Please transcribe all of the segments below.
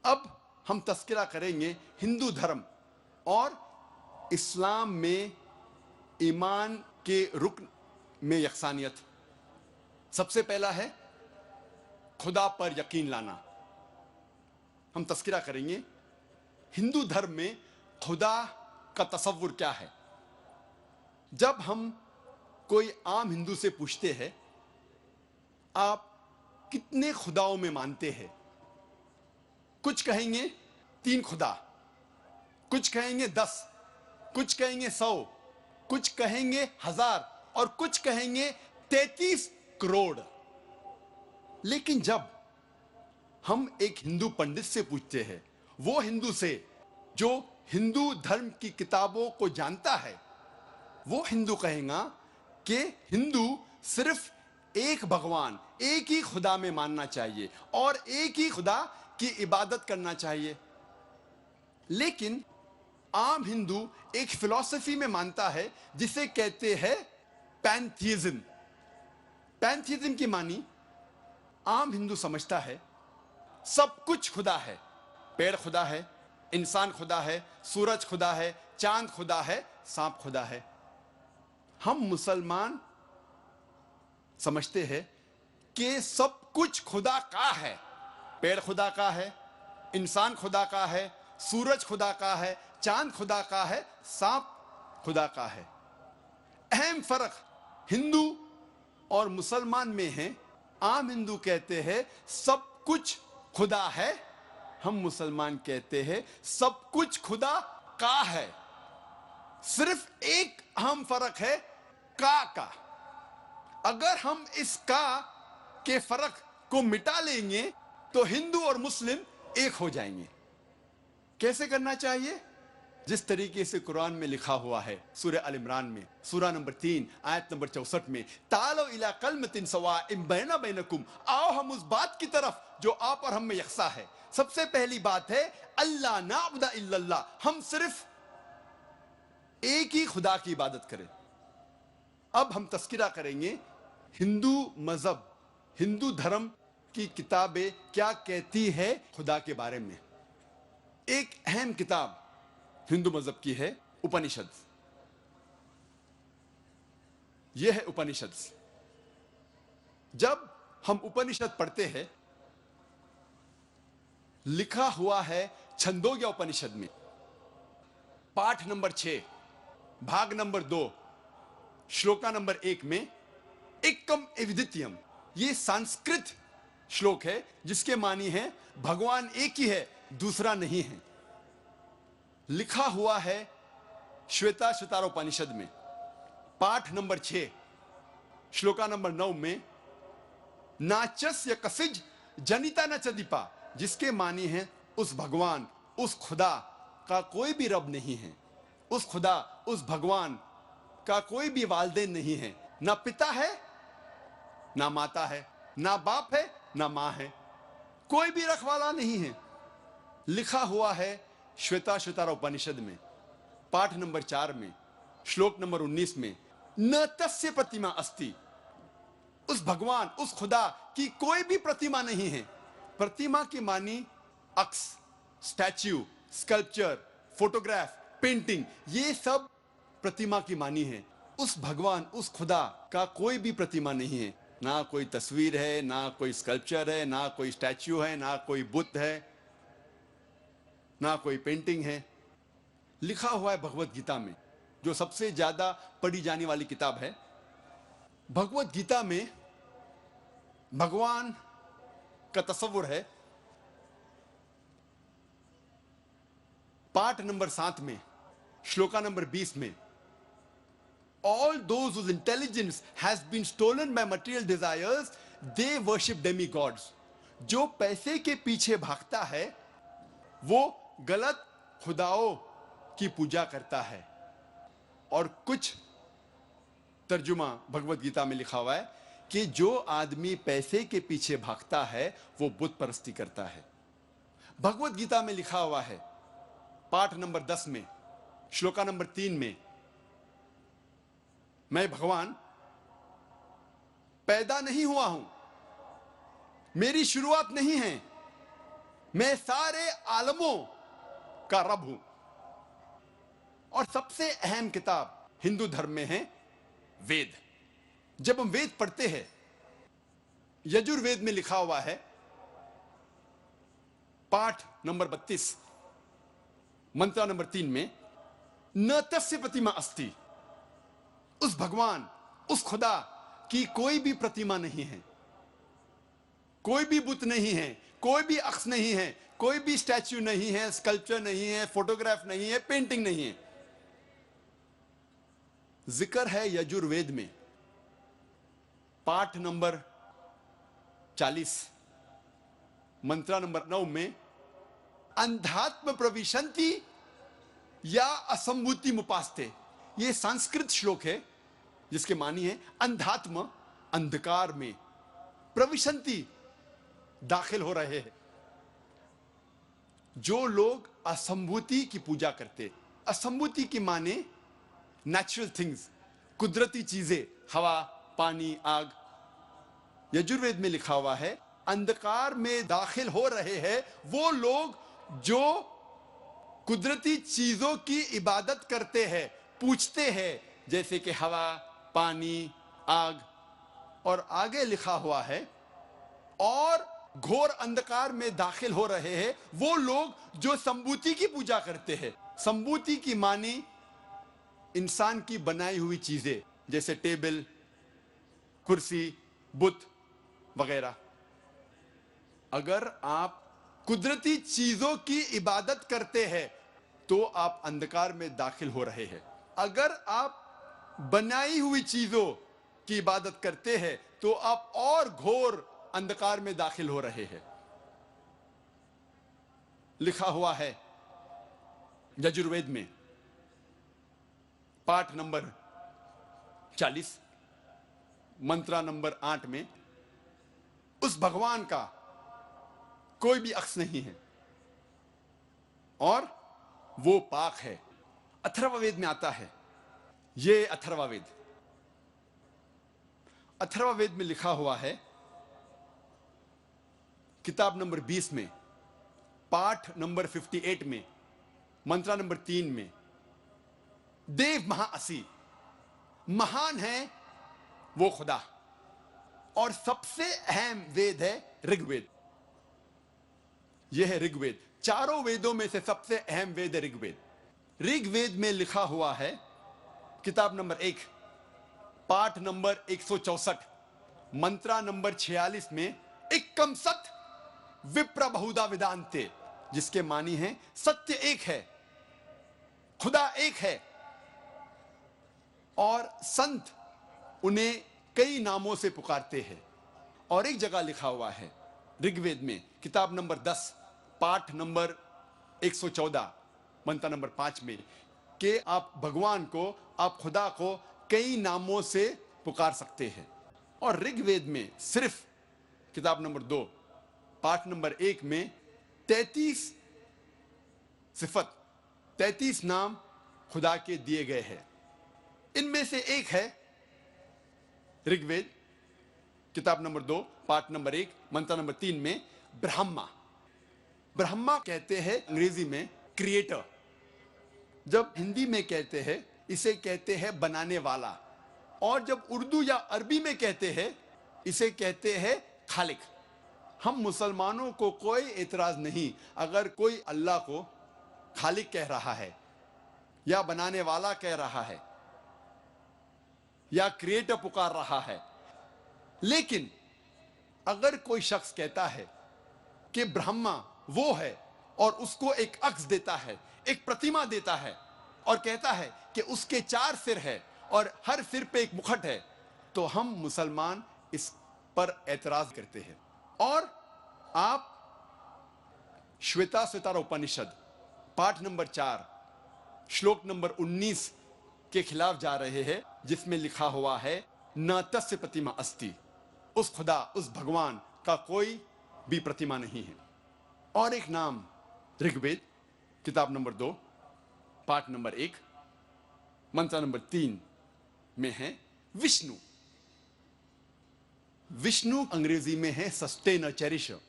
अब हम तस्करा करेंगे हिंदू धर्म और इस्लाम में ईमान के रुकन में यकसानियत। सबसे पहला है खुदा पर यकीन लाना। हम तस्करा करेंगे हिंदू धर्म में खुदा का तसव्वुर क्या है। जब हम कोई आम हिंदू से पूछते हैं आप कितने खुदाओं में मानते हैं, कुछ कहेंगे 3 खुदा, कुछ कहेंगे 10, कुछ कहेंगे 100, कुछ कहेंगे 1000 और कुछ कहेंगे 33 करोड़। लेकिन जब हम एक हिंदू पंडित से पूछते हैं, वो हिंदू से जो हिंदू धर्म की किताबों को जानता है, वो हिंदू कहेगा कि हिंदू सिर्फ एक भगवान, एक ही खुदा में मानना चाहिए और एक ही खुदा की इबादत करना चाहिए। लेकिन आम हिंदू एक फिलॉसफी में मानता है जिसे कहते हैं पैंथीइज्म। पैंथीइज्म की मानी आम हिंदू समझता है सब कुछ खुदा है। पेड़ खुदा है, इंसान खुदा है, सूरज खुदा है, चांद खुदा है, सांप खुदा है। हम मुसलमान समझते हैं कि सब कुछ खुदा का है। पेड़ खुदा का है, इंसान खुदा का है, सूरज खुदा का है, चांद खुदा का है, सांप खुदा का है। अहम फर्क हिंदू और मुसलमान में है। आम हिंदू कहते हैं सब कुछ खुदा है, हम मुसलमान कहते हैं सब कुछ खुदा का है। सिर्फ एक अहम फर्क है का। अगर हम इस का के फर्क को मिटा लेंगे तो हिंदू और मुस्लिम एक हो जाएंगे। कैसे करना चाहिए? जिस तरीके से कुरान में लिखा हुआ है, सूरह अल इमरान में सूरा नंबर 3 आयत नंबर 64 में, तालो इला कलमतिन सवाइम बैना बैनकुम, आओ हम उस बात की तरफ जो आप और हम में यकसा है। सबसे पहली बात है अल्लाह नाबुदा इल्लल्लाह, हम सिर्फ एक ही खुदा की इबादत करें। अब हम तस्किरा करेंगे हिंदू मजहब, हिंदू धर्म की किताबें क्या कहती है खुदा के बारे में। एक अहम किताब हिंदू मजहब की है उपनिषद। यह है उपनिषद। जब हम उपनिषद पढ़ते हैं, लिखा हुआ है छंदोग्य उपनिषद में पाठ नंबर 6 भाग नंबर 2 श्लोका नंबर 1 में एकम एविदित्यम, ये संस्कृत श्लोक है जिसके मानी है भगवान एक ही है, दूसरा नहीं है। लिखा हुआ है श्वेता श्वेतारोपनिषद में पाठ नंबर 6 श्लोका नंबर 9 में नाचस्य कसिज जनिता न चदीपा, जिसके मानी है उस भगवान, उस खुदा का कोई भी रब नहीं है। उस खुदा, उस भगवान का कोई भी वालिदैन नहीं है। ना पिता है, ना माता है, ना बाप है, ना मां है, कोई भी रखवाला नहीं है। लिखा हुआ है श्वेता श्वेतारोपनिषद में पाठ नंबर 4 में श्लोक नंबर 19 में न तस्य प्रतिमा अस्ति, उस भगवान, उस खुदा की कोई भी प्रतिमा नहीं है। प्रतिमा की मानी अक्स, स्टैच्यू, स्कल्पचर, फोटोग्राफ, पेंटिंग, ये सब प्रतिमा की मानी है। उस भगवान, उस खुदा का कोई भी प्रतिमा नहीं है। ना कोई तस्वीर है, ना कोई स्कल्पचर है, ना कोई स्टैच्यू है, ना कोई बुत है, ना कोई पेंटिंग है। लिखा हुआ है भगवत गीता में, जो सबसे ज्यादा पढ़ी जाने वाली किताब है। भगवत गीता में भगवान का तस्वुर है पाठ नंबर 7 में श्लोका नंबर 20 में, all those whose intelligence has been stolen by material desires, they worship demigods. जो पैसे के पीछे भागता है वो गलत खुदाओं की पूजा करता है। और कुछ तर्जुमा भगवत गीता में लिखा हुआ है कि जो आदमी पैसे के पीछे भागता है वो बुत परस्ती करता है। भगवत गीता में लिखा हुआ है पाठ नंबर 10 में श्लोका नंबर 3 में, मैं भगवान पैदा नहीं हुआ हूं, मेरी शुरुआत नहीं है, मैं सारे आलमों का रब हूं। और सबसे अहम किताब हिंदू धर्म में है वेद। जब हम वेद पढ़ते हैं, यजुर्वेद में लिखा हुआ है, पाठ नंबर 32, मंत्र नंबर 3 में, न तस्य प्रतिमा अस्ति, उस भगवान, उस खुदा की कोई भी प्रतिमा नहीं है, कोई भी बुत नहीं है, कोई भी अक्स नहीं है, कोई भी स्टैच्यू नहीं है, स्कल्पचर नहीं है, फोटोग्राफ नहीं है, पेंटिंग नहीं है। जिक्र है यजुर्वेद में, पाठ नंबर 40, मंत्र नंबर 9 में, अंधात्म प्रविशंति या असंभूति मुपास्ते। यह संस्कृत श्लोक है जिसके मानी है अंधात्म, अंधकार में, प्रविशंति, दाखिल हो रहे हैं। जो लोग असंभूति की पूजा करते, असंभूति की माने नेचुरल थिंग्स, कुदरती चीजें, हवा, पानी, आग। यजुर्वेद में लिखा हुआ है अंधकार में दाखिल हो रहे हैं वो लोग जो कुदरती चीजों की इबादत करते हैं, पूछते हैं, जैसे कि हवा, पानी, आग। और आगे लिखा हुआ है और घोर अंधकार में दाखिल हो रहे हैं वो लोग जो संभूति की पूजा करते हैं। संभूति की मानी इंसान की बनाई हुई चीजें, जैसे टेबल, कुर्सी, बुत वगैरह। अगर आप कुदरती चीजों की इबादत करते हैं तो आप अंधकार में दाखिल हो रहे हैं। अगर आप बनाई हुई चीजों की इबादत करते हैं तो आप और घोर अंधकार में दाखिल हो रहे हैं। लिखा हुआ है यजुर्वेद में, पाठ नंबर 40, मंत्र नंबर 8 में, उस भगवान का कोई भी अक्स नहीं है और वो पाक है। अथर्ववेद में आता है, ये अथर्ववेद, अथर्ववेद में लिखा हुआ है किताब नंबर 20 में, पाठ नंबर 58 में, मंत्र नंबर 3 में, देव महाअसी, महान है वो खुदा। और सबसे अहम वेद है ऋग्वेद। यह है ऋग्वेद। चारों वेदों में से सबसे अहम वेद है ऋग्वेद। ऋग्वेद में लिखा हुआ है किताब नंबर 1, पाठ नंबर 164, मंत्र नंबर 46 में, एकम सत विप्र बहुधा वेदांते, जिसके मानी है सत्य एक है, खुदा एक है और संत उन्हें कई नामों से पुकारते हैं। और एक जगह लिखा हुआ है ऋग्वेद में, किताब नंबर 10, पाठ नंबर 114, मंत्र नंबर 5 में, कि आप भगवान को, आप खुदा को कई नामों से पुकार सकते हैं। और ऋग्वेद में सिर्फ किताब नंबर 2, पाठ नंबर 1 में 33 सिफत, 33 नाम खुदा के दिए गए हैं। इनमें से एक है ऋग्वेद किताब नंबर 2, पाठ नंबर 1, मंत्र नंबर 3 में, ब्रह्मा। ब्रह्मा कहते हैं अंग्रेजी में क्रिएटर। जब हिंदी में कहते हैं इसे कहते हैं बनाने वाला, और जब उर्दू या अरबी में कहते हैं इसे कहते हैं खालिक। हम मुसलमानों को कोई एतराज नहीं अगर कोई अल्लाह को खालिक कह रहा है या बनाने वाला कह रहा है या क्रिएटर पुकार रहा है। लेकिन अगर कोई शख्स कहता है कि ब्रह्मा वो है और उसको एक अक्स देता है, एक प्रतिमा देता है और कहता है कि उसके 4 सिर है और हर सिर पे एक मुखट है, तो हम मुसलमान इस पर एतराज करते हैं। और आप श्वेताश्वतर उपनिषद पाठ नंबर 4 श्लोक नंबर 19 के खिलाफ जा रहे हैं, जिसमें लिखा हुआ है न तस्य प्रतिमा अस्ति, उस खुदा, उस भगवान का कोई भी प्रतिमा नहीं है। और एक नाम ऋग्वेद किताब नंबर 2, पाठ नंबर 1, मंत्र नंबर 3 में है विष्णु। विष्णु अंग्रेजी में है सस्टेनर, चेरिशर।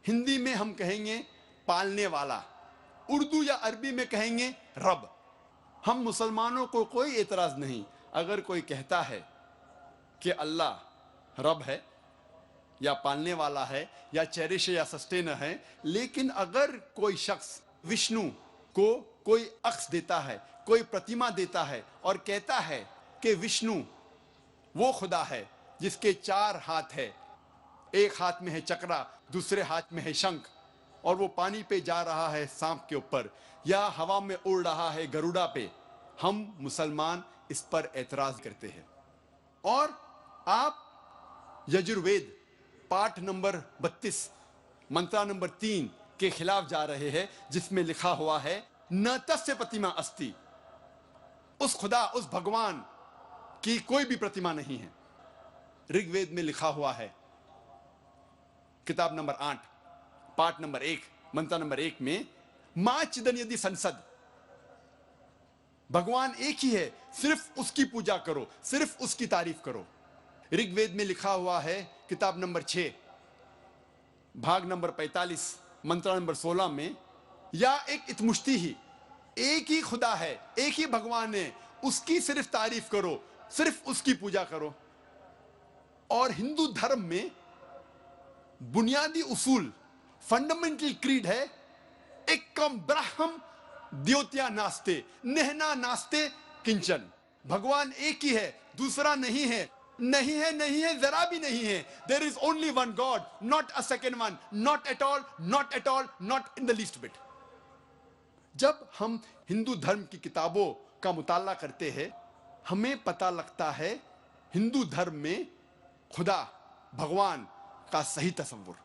हिंदी में हम कहेंगे पालने वाला, उर्दू या अरबी में कहेंगे रब। हम मुसलमानों को कोई एतराज नहीं अगर कोई कहता है कि अल्लाह रब है या पालने वाला है या चेरिश या सस्टेनर है, लेकिन अगर कोई शख्स विष्णु को कोई अक्स देता है, कोई प्रतिमा देता है और कहता है कि विष्णु वो खुदा है जिसके 4 हाथ है, एक हाथ में है चक्रा, दूसरे हाथ में है शंख, और वो पानी पे जा रहा है सांप के ऊपर या हवा में उड़ रहा है गरुड़ा पे, हम मुसलमान इस पर एतराज करते हैं। और आप यजुर्वेद पाठ नंबर 32 मंत्रा नंबर 3 के खिलाफ जा रहे हैं, जिसमें लिखा हुआ है न तस्य प्रतिमा अस्ति, उस खुदा उस भगवान की कोई भी प्रतिमा नहीं है। ऋग्वेद में लिखा हुआ है किताब नंबर 8 पाठ नंबर 1 मंत्र नंबर 1 में मां चिदन यदि संसद, भगवान एक ही है, सिर्फ उसकी पूजा करो, सिर्फ उसकी तारीफ करो। ऋग्वेद में लिखा हुआ है किताब नंबर 6 भाग नंबर 45 मंत्र नंबर 16 में या एक इतमुश्ती ही, एक ही खुदा है, एक ही भगवान है, उसकी सिर्फ तारीफ करो, सिर्फ उसकी पूजा करो। और हिंदू धर्म में बुनियादी उसूल फंडामेंटल क्रीड है एकम ब्रह्म द्योत्या नास्ते नेहना नास्ते किंचन, भगवान एक ही है, दूसरा नहीं है, नहीं है, नहीं है, जरा भी नहीं है। There is only one God, not a second one, not at all, not at all, not in the least bit. जब हम हिंदू धर्म की किताबों का मुताला करते हैं, हमें पता लगता है हिंदू धर्म में खुदा भगवान का सही तस्वुर।